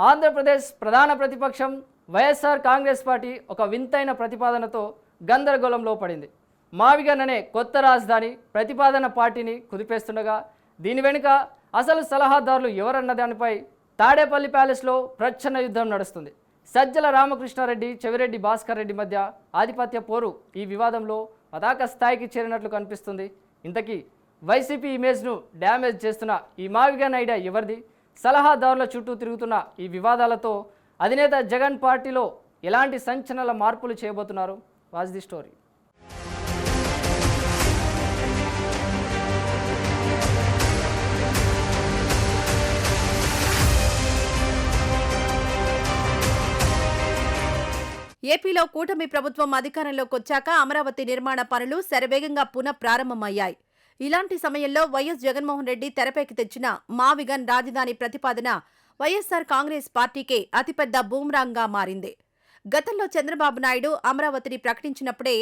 ఆంధ్రప్రదేశ్ ప్రధాన ప్రతిపక్షం వైఎస్ఆర్ కాంగ్రెస్ పార్టీ ఒక వింతైన ప్రతిపాదనతో గందరగోళంలో పడింది. మావిగన్ అనే కొత్త రాజధాని ప్రతిపాదన పార్టీని కుదిపేస్తుండగా దీని వెనుక అసలు సలహాదారులు ఎవరన్న దానిపై తాడేపల్లి ప్యాలెస్లో ప్రచ్ఛన్న యుద్ధం నడుస్తుంది. సజ్జల రామకృష్ణారెడ్డి, చెవిరెడ్డి భాస్కర్ రెడ్డి మధ్య ఆధిపత్య పోరు ఈ వివాదంలో పతాక స్థాయికి చేరినట్లు కనిపిస్తుంది. ఇంతకీ వైసీపీ ఇమేజ్ను డ్యామేజ్ చేస్తున్న ఈ మావిగన్ ఐడియా ఎవరిది? సలహాదారుల చుట్టూ తిరుగుతున్న ఈ వివాదాలతో అధినేత జగన్ పార్టీలో ఎలాంటి సంచలన మార్పులు చేయబోతున్నారు? Watch the story. ఏపీలో కూటమి ప్రభుత్వం అధికారంలోకి వచ్చాక అమరావతి నిర్మాణ పనులు శరవేగంగా పునః ప్రారంభమయ్యాయి. ఇలాంటి సమయంలో వైఎస్ జగన్మోహన్ రెడ్డి తెరపైకి తెచ్చిన మావిగన్ రాజధాని ప్రతిపాదన వైఎస్సార్ కాంగ్రెస్ పార్టీకే అతిపెద్ద బూమ్రాంగ్గా మారింది. గతంలో చంద్రబాబు నాయుడు అమరావతిని ప్రకటించినప్పుడే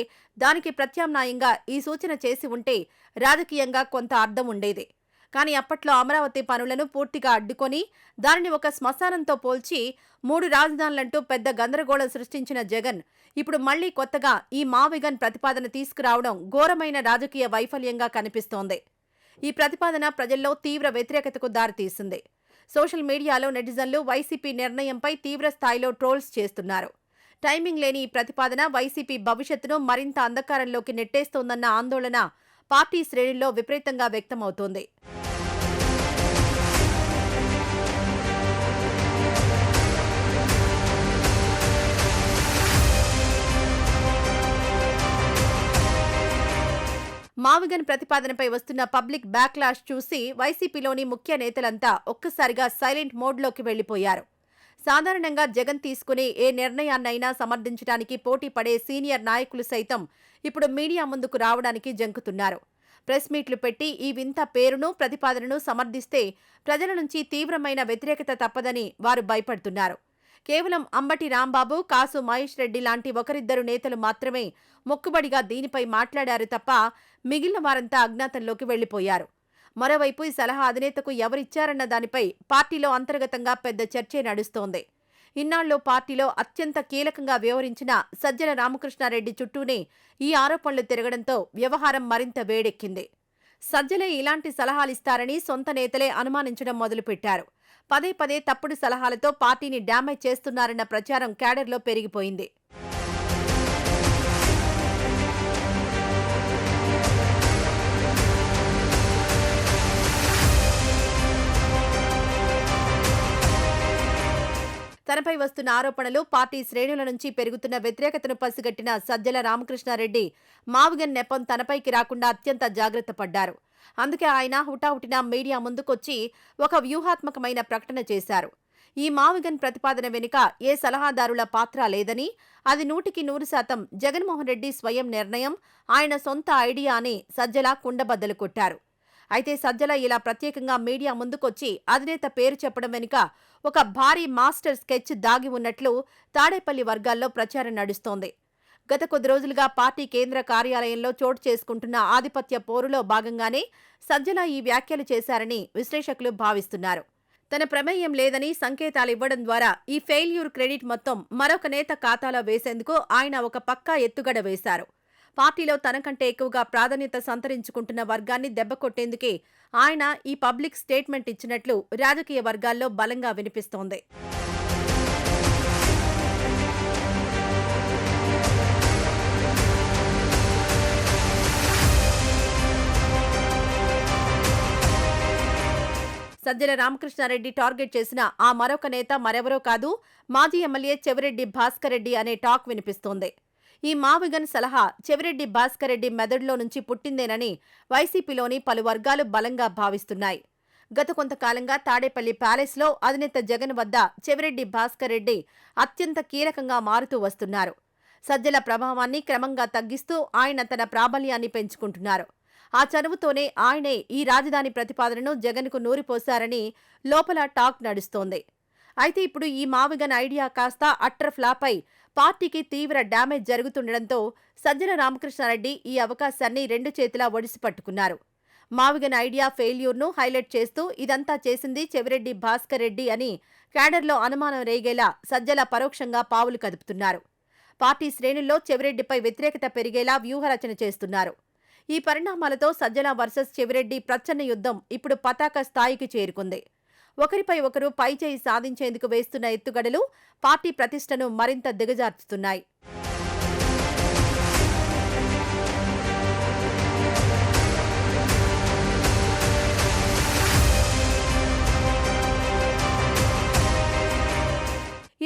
దానికి ప్రత్యామ్నాయంగా ఈ సూచన చేసి ఉంటే రాజకీయంగా కొంత అర్థం ఉండేది. కానీ అప్పట్లో అమరావతి పనులను పూర్తిగా అడ్డుకొని దానిని ఒక శ్మశానంతో పోల్చి 3 రాజధానులంటూ పెద్ద గందరగోళం సృష్టించిన జగన్ ఇప్పుడు మళ్లీ కొత్తగా ఈ మావిగన్ ప్రతిపాదన తీసుకురావడం ఘోరమైన రాజకీయ వైఫల్యంగా కనిపిస్తోంది. ఈ ప్రతిపాదన ప్రజల్లో తీవ్ర వ్యతిరేకతకు దారితీసింది. సోషల్ మీడియాలో నెటిజన్లు వైసీపీ నిర్ణయంపై తీవ్ర స్థాయిలో ట్రోల్స్ చేస్తున్నారు. టైమింగ్ లేని ఈ ప్రతిపాదన వైసీపీ భవిష్యత్తును మరింత అంధకారంలోకి నెట్టేస్తోందన్న ఆందోళన పార్టీ శ్రేణుల్లో విపరీతంగా వ్యక్తమవుతోంది. మావిగన్ ప్రతిపాదనపై వస్తున్న పబ్లిక్ బ్యాక్లాష్ చూసి వైసీపీలోని ముఖ్య నేతలంతా ఒక్కసారిగా సైలెంట్ మోడ్లోకి వెళ్లిపోయారు. సాధారణంగా జగన్ తీసుకునే ఏ నిర్ణయాన్నైనా సమర్థించడానికి పోటీ పడే సీనియర్ నాయకులు సైతం ఇప్పుడు మీడియా ముందుకు రావడానికి జంకుతున్నారు. ప్రెస్ మీట్లు పెట్టి ఈ వింత పేరును, ప్రతిపాదనను సమర్థిస్తే ప్రజల నుంచి తీవ్రమైన వ్యతిరేకత తప్పదని వారు భయపడుతున్నారు. కేవలం అంబటి రాంబాబు, కాసు మహేష్ రెడ్డి లాంటి ఒకరిద్దరు నేతలు మాత్రమే మొక్కుబడిగా దీనిపై మాట్లాడారు తప్ప మిగిలిన వారంతా అజ్ఞాతంలోకి వెళ్లిపోయారు. మరోవైపు ఈ సలహా అధినేతకు ఎవరిచ్చారన్న దానిపై పార్టీలో అంతర్గతంగా పెద్ద చర్చే నడుస్తోంది. ఇన్నాళ్లు పార్టీలో అత్యంత కీలకంగా వ్యవహరించిన సజ్జల రామకృష్ణారెడ్డి చుట్టూనే ఈ ఆరోపణలు తిరగడంతో వ్యవహారం మరింత వేడెక్కింది. సజ్జలే ఇలాంటి సలహాలిస్తారని సొంత నేతలే అనుమానించడం మొదలుపెట్టారు. పదే పదే తప్పుడు సలహాలతో పార్టీని డ్యామేజ్ చేస్తున్నారన్న ప్రచారం క్యాడర్లో పెరిగిపోయింది. తనపై వస్తున్న ఆరోపణలు, పార్టీ శ్రేణుల నుంచి పెరుగుతున్న వ్యతిరేకతను పసిగట్టిన సజ్జల రామకృష్ణారెడ్డి మావిగన్ నెపం తనపైకి రాకుండా అత్యంత జాగ్రత్త పడ్డారు. అందుకే ఆయన హుటాహుటిన మీడియా ముందుకొచ్చి ఒక వ్యూహాత్మకమైన ప్రకటన చేశారు. ఈ మావిగన్ ప్రతిపాదన వెనుక ఏ సలహాదారుల పాత్ర లేదని, అది 100% జగన్మోహన్ రెడ్డి స్వయం నిర్ణయం, ఆయన సొంత ఐడియా అని సజ్జల కుండబద్దలు కొట్టారు. అయితే సజ్జల ఇలా ప్రత్యేకంగా మీడియా ముందుకొచ్చి అధినేత పేరు చెప్పడం వెనుక ఒక భారీ మాస్టర్ స్కెచ్ దాగి ఉన్నట్లు తాడేపల్లి వర్గాల్లో ప్రచారం నడుస్తోంది. గత కొద్ది రోజులుగా పార్టీ కేంద్ర కార్యాలయంలో చోటు చేసుకుంటున్న ఆధిపత్య పోరులో భాగంగానే సజ్జల ఈ వ్యాఖ్యలు చేశారని విశ్లేషకులు భావిస్తున్నారు. తన ప్రమేయం లేదని సంకేతాలివ్వడం ద్వారా ఈ ఫెయిల్యూర్ క్రెడిట్ మొత్తం మరొక నేత ఖాతాలో వేసేందుకు ఆయన ఒక పక్కా ఎత్తుగడ వేశారు. పార్టీలో తనకంటే ఎక్కువగా ప్రాధాన్యత సంతరించుకుంటున్న వర్గాన్ని దెబ్బకొట్టేందుకే ఆయన ఈ పబ్లిక్ స్టేట్మెంట్ ఇచ్చినట్లు రాజకీయ వర్గాల్లో బలంగా వినిపిస్తోంది. సజ్జల రామకృష్ణారెడ్డి టార్గెట్ చేసిన ఆ మరొక నేత మరెవరో కాదు, మాజీ ఎమ్మెల్యే చెవిరెడ్డి భాస్కర్ రెడ్డి అనే టాక్ వినిపిస్తోంది. ఈ మావిగన్ సలహా చెవిరెడ్డి భాస్కర్ రెడ్డి మెదడులో నుంచి పుట్టిందేనని వైసీపీలోని పలు వర్గాలు బలంగా భావిస్తున్నాయి. గత కొంతకాలంగా తాడేపల్లి ప్యాలెస్లో అధినేత జగన్ వద్ద చెవిరెడ్డి భాస్కర్ రెడ్డి అత్యంత కీలకంగా మారుతూ వస్తున్నారు. సజ్జల ప్రభావాన్ని క్రమంగా తగ్గిస్తూ ఆయన తన ప్రాబల్యాన్ని పెంచుకుంటున్నారు. ఆ చనువుతోనే ఆయనే ఈ రాజధాని ప్రతిపాదనను జగన్కు నూరిపోశారని లోపల టాక్ నడుస్తోంది. అయితే ఇప్పుడు ఈ మావిగన్ ఐడియా కాస్త అట్టర్ ఫ్లాప్ అయి పార్టీకి తీవ్ర డ్యామేజ్ జరుగుతుండటంతో సజ్జల రామకృష్ణారెడ్డి ఈ అవకాశాన్ని 2 చేతులా ఒడిసి పట్టుకున్నారు. మావిగన్ ఐడియా ఫెయిల్యూర్ను హైలైట్ చేస్తూ ఇదంతా చేసింది చెవిరెడ్డి భాస్కర్ రెడ్డి అని క్యాడర్లో అనుమానం రేగేలా సజ్జల పరోక్షంగా పావులు కదుపుతున్నారు. పార్టీ శ్రేణుల్లో చెవిరెడ్డిపై వ్యతిరేకత పెరిగేలా వ్యూహరచన చేస్తున్నారు. ఈ పరిణామాలతో సజ్జల వర్సెస్ చెవిరెడ్డి ప్రచ్ఛన్న యుద్ధం ఇప్పుడు పతాక స్థాయికి చేరుకుంది. ఒకరిపై ఒకరు పైచేయి సాధించేందుకు వేస్తున్న ఎత్తుగడలు పార్టీ ప్రతిష్టను మరింత దిగజార్చుతున్నాయి.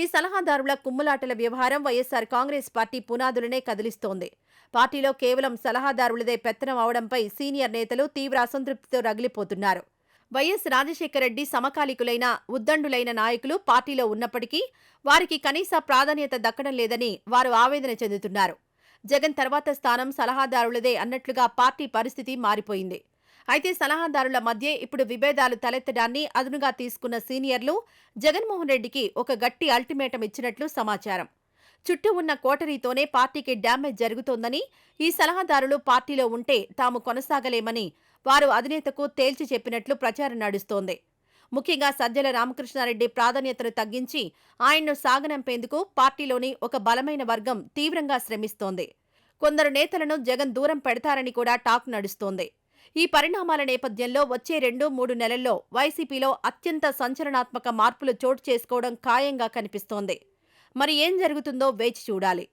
ఈ సలహాదారుల కుమ్ములాటల వ్యవహారం వైఎస్సార్ కాంగ్రెస్ పార్టీ పునాదులనే కదిలిస్తోంది. పార్టీలో కేవలం సలహాదారులదే పెత్తనం అవడంపై సీనియర్ నేతలు తీవ్ర అసంతృప్తితో రగిలిపోతున్నారు. వైఎస్ రాజశేఖర రెడ్డి సమకాలీకులైన ఉద్దండులైన నాయకులు పార్టీలో ఉన్నప్పటికీ వారికి కనీస ప్రాధాన్యత దక్కడం లేదని వారు ఆవేదన చెందుతున్నారు. జగన్ తర్వాత స్థానం సలహాదారులదే అన్నట్లుగా పార్టీ పరిస్థితి మారిపోయింది. అయితే సలహాదారుల మధ్య ఇప్పుడు విభేదాలు తలెత్తడాన్ని అదునుగా తీసుకున్న సీనియర్లు జగన్మోహన్ రెడ్డికి ఒక గట్టి అల్టిమేటం ఇచ్చినట్లు సమాచారం. చుట్టూ ఉన్న కోటరీతోనే పార్టీకి డ్యామేజ్ జరుగుతోందని, ఈ సలహాదారులు పార్టీలో ఉంటే తాము కొనసాగలేమని వారు అధినేతకు తేల్చి చెప్పినట్లు ప్రచారం నడుస్తోంది. ముఖ్యంగా సజ్జల రామకృష్ణారెడ్డి ప్రాధాన్యతను తగ్గించి ఆయన్ను సాగనంపేందుకు పార్టీలోని ఒక బలమైన వర్గం తీవ్రంగా శ్రమిస్తోంది. కొందరు నేతలను జగన్ దూరం పెడతారని కూడా టాక్ నడుస్తోంది. ఈ పరిణామాల నేపథ్యంలో వచ్చే 2-3 నెలల్లో వైసీపీలో అత్యంత సంచలనాత్మక మార్పులు చోటు చేసుకోవడం ఖాయంగా కనిపిస్తోంది. మరి ఏం జరుగుతుందో వేచి చూడాలి.